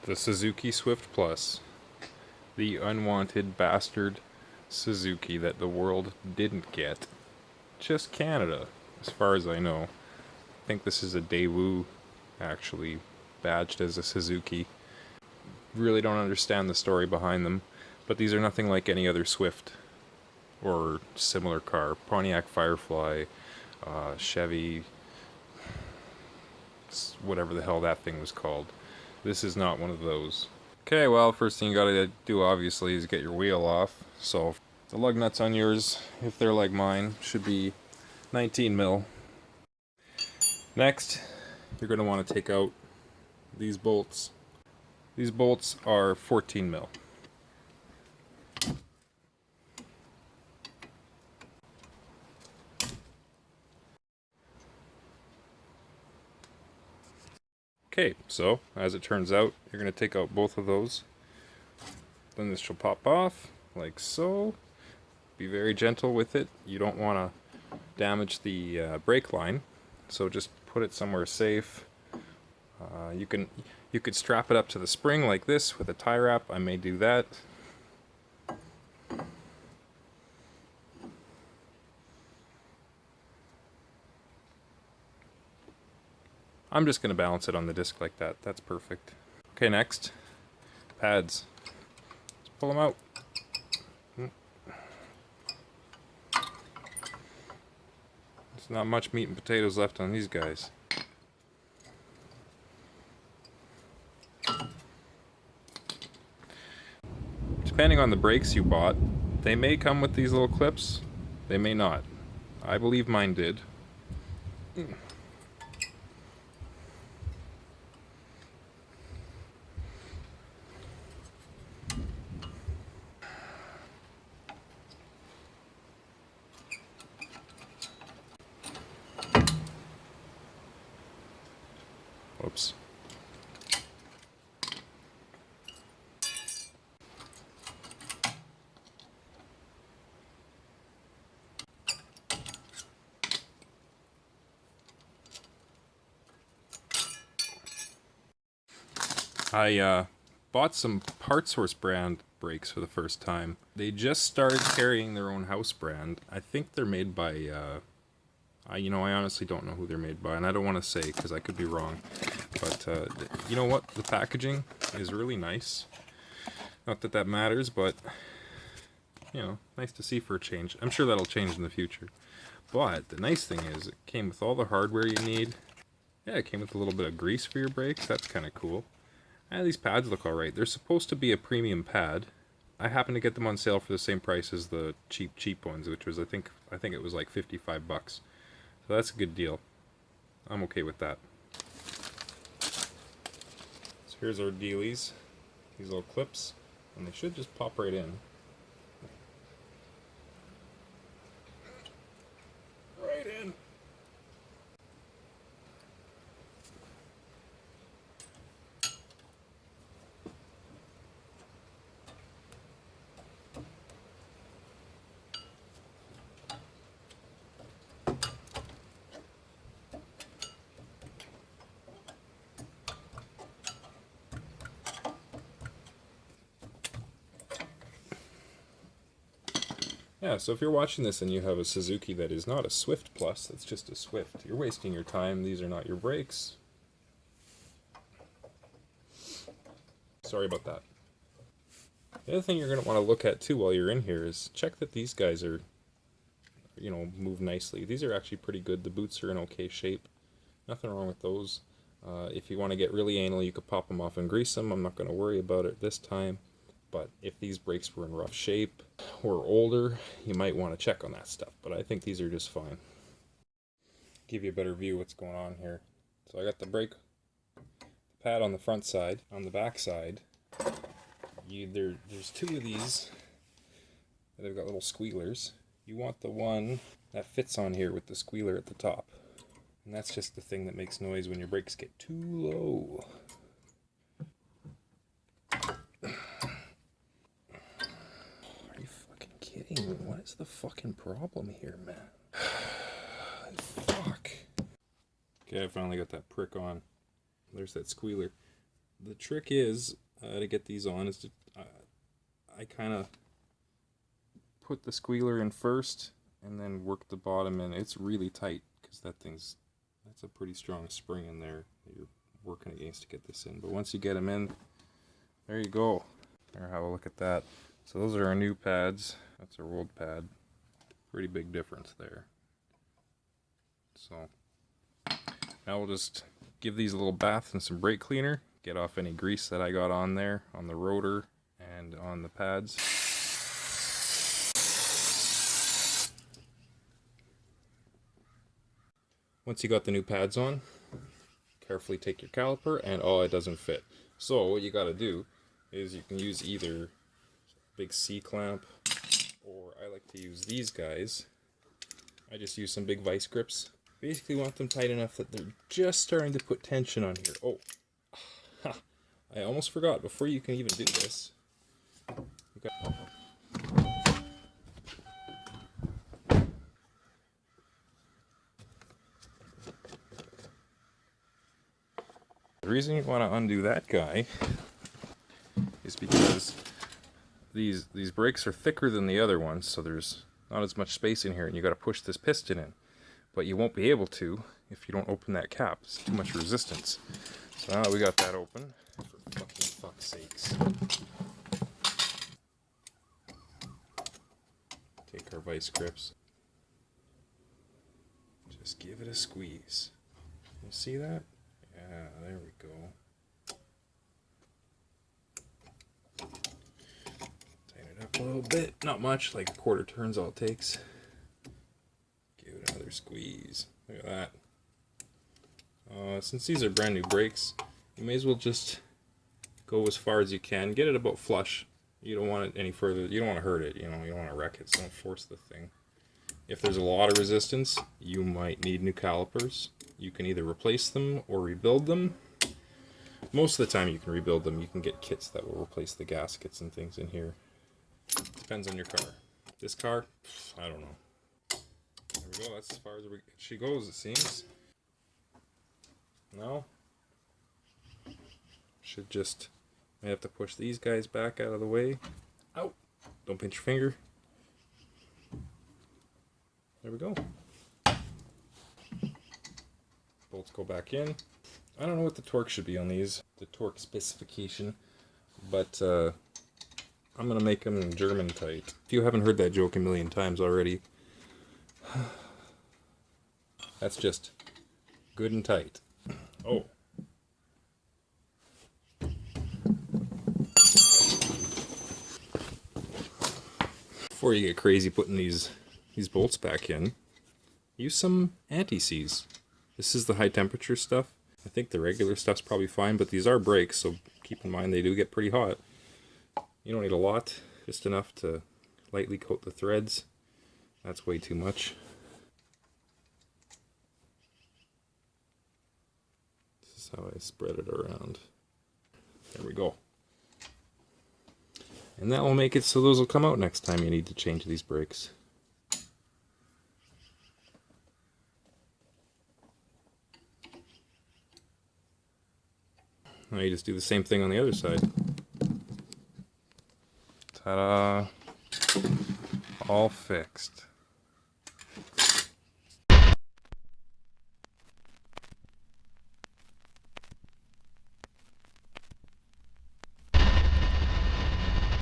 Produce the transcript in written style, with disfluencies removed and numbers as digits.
The Suzuki Swift Plus. The unwanted bastard Suzuki that the world didn't get. Just Canada, as far as I know. I think this is a Daewoo, actually, badged as a Suzuki. Really don't understand the story behind them, but these are nothing like any other Swift or similar car. Pontiac Firefly, Chevy, whatever the hell that thing was called. This is not one of those. Okay, well, first thing you gotta do, obviously, is get your wheel off. So, the lug nuts on yours, if they're like mine, should be 19 mil. Next, you're gonna want to take out these bolts. These bolts are 14 mil. Okay, so, as it turns out, you're going to take out both of those. Then this will pop off, like so. Be very gentle with it. You don't want to damage the brake line, so just put it somewhere safe. You could strap it up to the spring like this with a tie wrap. I may do that. I'm just going to balance it on the disc like that. That's perfect. Okay, next, pads. Let's pull them out. There's not much meat and potatoes left on these guys. Depending on the brakes you bought, they may come with these little clips. They may not. I believe mine did. Whoops. I bought some Parts Source brand brakes for the first time. They just started carrying their own house brand. I think they're made by, I honestly don't know who they're made by, and I don't want to say because I could be wrong. But you know what? The packaging is really nice. Not that that matters, but nice to see for a change. I'm sure that'll change in the future. But the nice thing is, it came with all the hardware you need. Yeah, it came with a little bit of grease for your brakes. That's kind of cool. And these pads look alright. They're supposed to be a premium pad. I happened to get them on sale for the same price as the cheap ones, which was I think it was like 55 bucks. So that's a good deal. I'm okay with that. So here's our dealies. These little clips, and they should just pop right in. Right in. Yeah, so if you're watching this and you have a Suzuki that is not a Swift Plus, that's just a Swift, you're wasting your time. These are not your brakes. Sorry about that. The other thing you're going to want to look at too while you're in here is check that these guys are, move nicely. These are actually pretty good. The boots are in okay shape. Nothing wrong with those. If you want to get really anal, you could pop them off and grease them. I'm not going to worry about it this time. But if these brakes were in rough shape or older, you might want to check on that stuff. But I think these are just fine. Give you a better view of what's going on here. So I got the brake pad on the front side. On the back side, there's two of these that have got little squealers. You want the one that fits on here with the squealer at the top. And that's just the thing that makes noise when your brakes get too low. What is the fucking problem here, man? Fuck. Okay, I finally got that prick on. There's that squealer. The trick is to get these on is to I kind of put the squealer in first and then work the bottom in. It's really tight because that's a pretty strong spring in there that you're working against to get this in. But once you get them in, there you go. There, have a look at that. So those are our new pads. That's our old pad. Pretty big difference there. So now we'll just give these a little bath in some brake cleaner, get off any grease that I got on there, on the rotor and on the pads. Once you got the new pads on, carefully take your caliper and it doesn't fit. So what you got to do is you can use either a big C-clamp, or I like to use these guys. I just use some big vice grips. Basically want them tight enough that they're just starting to put tension on here. Oh, ha, I almost forgot, before you can even do this, you got... The reason you want to undo that guy is because these brakes are thicker than the other ones, so there's not as much space in here, and you got to push this piston in. But you won't be able to if you don't open that cap. It's too much resistance. So now that we got that open, for fucking fuck's sakes, take our vice grips, just give it a squeeze. You see that? Yeah, there we go. Tighten it up a little bit. Not much, like a quarter turn's all it takes. Give it another squeeze. Look at that. Since these are brand new brakes, you may as well just go as far as you can. Get it about flush. You don't want it any further. You don't want to hurt it. You know, you don't want to wreck it. So don't force the thing. If there's a lot of resistance, you might need new calipers. You can either replace them or rebuild them. Most of the time you can rebuild them. You can get kits that will replace the gaskets and things in here. Depends on your car. This car, I don't know. There we go, that's as far as she goes, it seems. No? Should just, may have to push these guys back out of the way. Ow! Don't pinch your finger. There we go. Bolts go back in. I don't know what the torque should be on these, the torque specification, but I'm going to make them German tight. If you haven't heard that joke a million times already, that's just good and tight. Oh. Before you get crazy putting these bolts back in, use some anti-seize. This is the high temperature stuff. I think the regular stuff's probably fine, but these are brakes, so keep in mind they do get pretty hot. You don't need a lot, just enough to lightly coat the threads. That's way too much. This is how I spread it around. There we go. And that will make it so those will come out next time you need to change these brakes. Now you just do the same thing on the other side. Ta-da! All fixed.